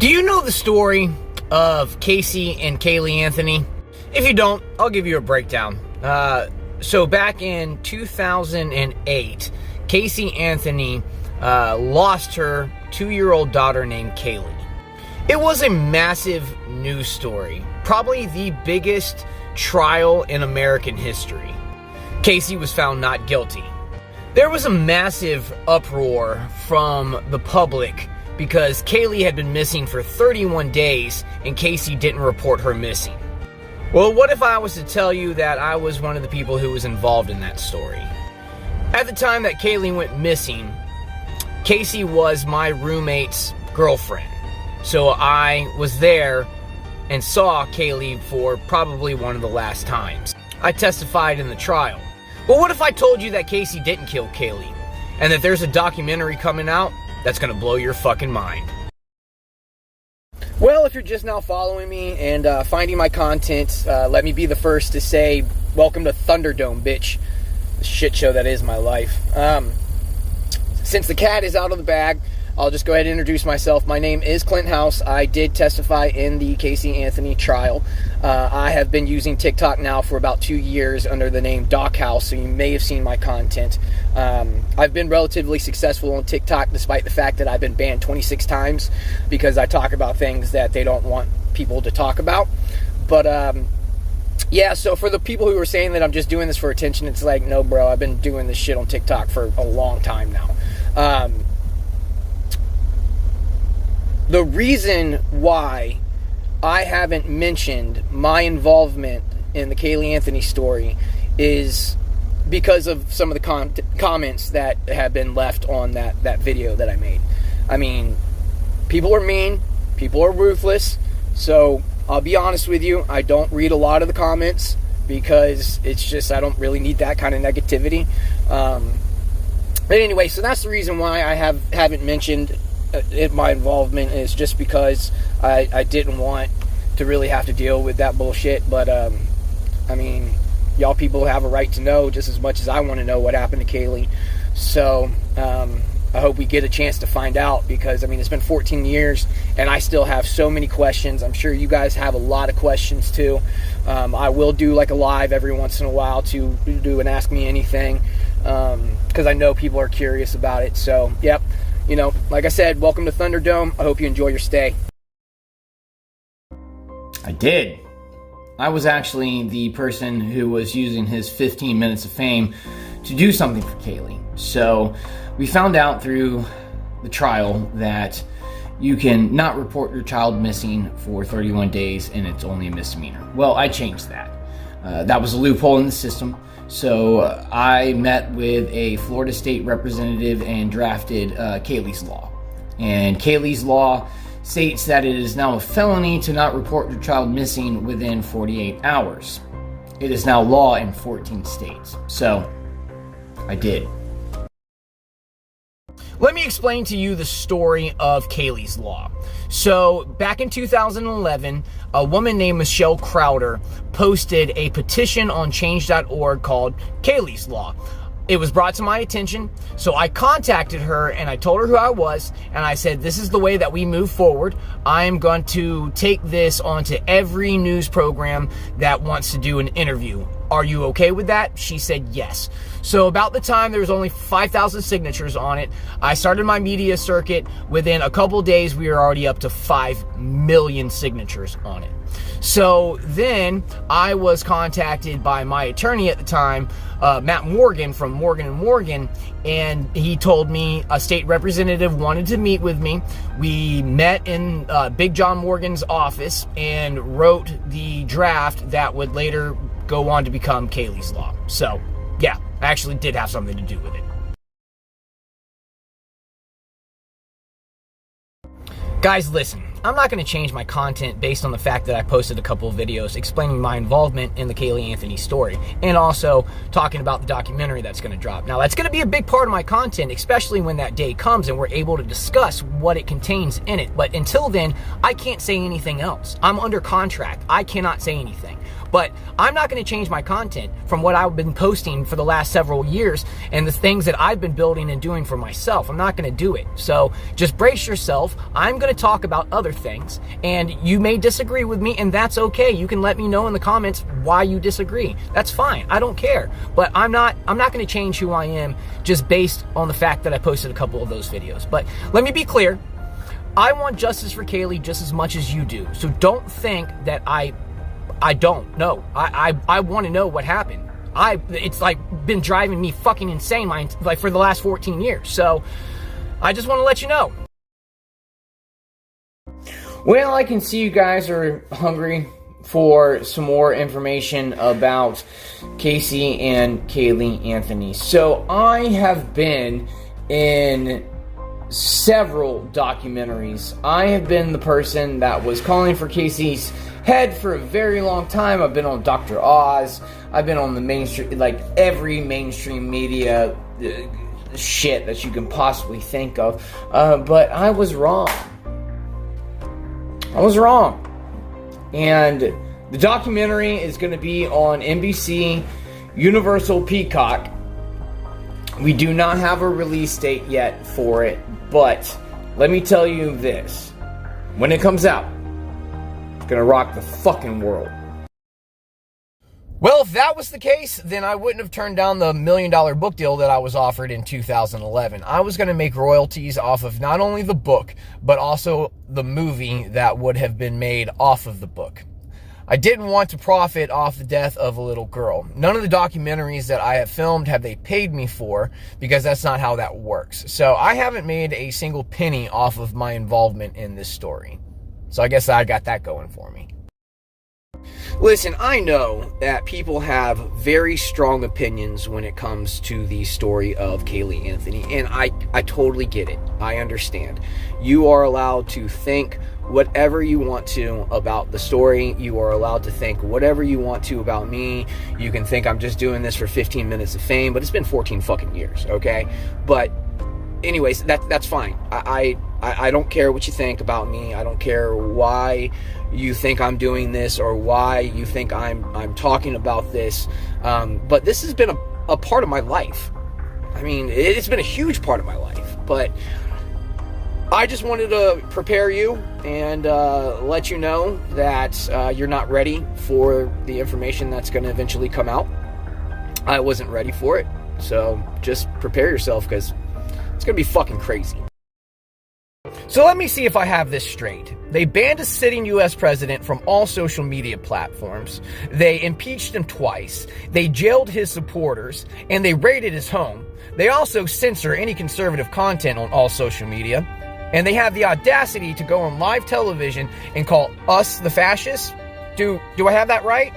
Do you know the story of Casey and Caylee Anthony? If you don't, I'll give you a breakdown. So back in 2008, Casey Anthony lost her 2-year-old daughter named Caylee. It was a massive news story, probably the biggest trial in American history. Casey was found not guilty. There was a massive uproar from the public because Caylee had been missing for 31 days and Casey didn't report her missing. Well, what if I was to tell you that I was one of the people who was involved in that story? At the time that Caylee went missing, Casey was my roommate's girlfriend. So I was there and saw Caylee for probably one of the last times. I testified in the trial. But what if I told you that Casey didn't kill Caylee and that there's a documentary coming out that's going to blow your fucking mind? Well, if you're just now following me and finding my content, let me be the first to say, welcome to Thunderdome, bitch. The shit show that is my life. Since the cat is out of the bag, I'll just go ahead and introduce myself. My name is Clint House. I did testify in the Casey Anthony trial. I have been using TikTok now for about 2 years under the name Doc House, so you may have seen my content. I've been relatively successful on TikTok despite the fact that I've been banned 26 times because I talk about things that they don't want people to talk about. But yeah, so for the people who are saying that I'm just doing this for attention, it's like, no, bro, I've been doing this shit on TikTok for a long time now. The reason why I haven't mentioned my involvement in the Caylee Anthony story is because of some of the comments that have been left on that video that I made. I mean, people are mean, people are ruthless, so I'll be honest with you, I don't read a lot of the comments because it's just, I don't really need that kind of negativity. But anyway, so that's the reason why I haven't mentioned my involvement, is just because I didn't want to really have to deal with that bullshit. But I mean, y'all people have a right to know just as much as I want to know what happened to Caylee. So I hope we get a chance to find out, because I mean, it's been 14 years and I still have so many questions. I'm sure you guys have a lot of questions too. I will do like a live every once in a while to do an Ask Me Anything, because I know people are curious about it. So yep, you know, like I said, welcome to Thunderdome. I hope you enjoy your stay. I did. I was actually the person who was using his 15 minutes of fame to do something for Caylee. So we found out through the trial that you can not report your child missing for 31 days and it's only a misdemeanor. Well, I changed that. That was a loophole in the system. So I met with a Florida state representative and drafted Caylee's law. And Caylee's law states that it is now a felony to not report your child missing within 48 hours. It is now law in 14 states. So I did. Let me explain to you the story of Caylee's law. So back in 2011, a woman named Michelle Crowder posted a petition on change.org called Caylee's Law. It was brought to my attention, so I contacted her and I told her who I was, and I said, this is the way that we move forward. I'm going to take this onto every news program that wants to do an interview. Are you okay with that? She said yes. So about the time there was only 5,000 signatures on it, I started my media circuit. Within a couple days, we were already up to 5 million signatures on it. So then I was contacted by my attorney at the time, Matt Morgan from Morgan & Morgan, and he told me a state representative wanted to meet with me. We met in Big John Morgan's office and wrote the draft that would later go on to become Caylee's Law. So yeah, I actually did have something to do with it. Guys, listen, I'm not going to change my content based on the fact that I posted a couple of videos explaining my involvement in the Caylee Anthony story and also talking about the documentary that's going to drop. Now, that's going to be a big part of my content, especially when that day comes and we're able to discuss what it contains in it. But until then, I can't say anything else. I'm under contract. I cannot say anything. But I'm not going to change my content from what I've been posting for the last several years and the things that I've been building and doing for myself. I'm not going to do it. So just brace yourself. I'm going to talk about other things, and you may disagree with me, and that's okay. You can let me know in the comments why you disagree. That's fine. I don't care. But I'm not going to change who I am just based on the fact that I posted a couple of those videos. But let me be clear. I want justice for Caylee just as much as you do. So don't think that I don't know. I want to know what happened. It's like been driving me fucking insane like for the last 14 years. So I just want to let you know. Well, I can see you guys are hungry for some more information about Casey and Caylee Anthony. So I have been in several documentaries. I have been the person that was calling for Casey's head for a very long time. I've been on Dr. Oz. I've been on the mainstream, like every mainstream media shit that you can possibly think of. But I was wrong. I was wrong. And the documentary is going to be on NBC, Universal, Peacock. We do not have a release date yet for it, but let me tell you this. When it comes out, it's gonna rock the fucking world. Well, if that was the case, then I wouldn't have turned down the $1 million book deal that I was offered in 2011. I was gonna make royalties off of not only the book, but also the movie that would have been made off of the book. I didn't want to profit off the death of a little girl. None of the documentaries that I have filmed have they paid me for, because that's not how that works. So I haven't made a single penny off of my involvement in this story. So I guess I got that going for me. Listen, I know that people have very strong opinions when it comes to the story of Caylee Anthony, and I totally get it. I understand. You are allowed to think whatever you want to about the story. You are allowed to think whatever you want to about me. You can think I'm just doing this for 15 minutes of fame, but it's been 14 fucking years, okay? But anyways, that's fine. I don't care what you think about me. I don't care why you think I'm doing this or why you think I'm talking about this. But this has been a part of my life. I mean, it's been a huge part of my life. But I just wanted to prepare you and let you know that you're not ready for the information that's going to eventually come out. I wasn't ready for it. So just prepare yourself, because it's going to be fucking crazy. So let me see if I have this straight. They banned a sitting U.S. president from all social media platforms. They impeached him twice. They jailed his supporters, and they raided his home. They also censor any conservative content on all social media. And they have the audacity to go on live television and call us the fascists. Do I have that right?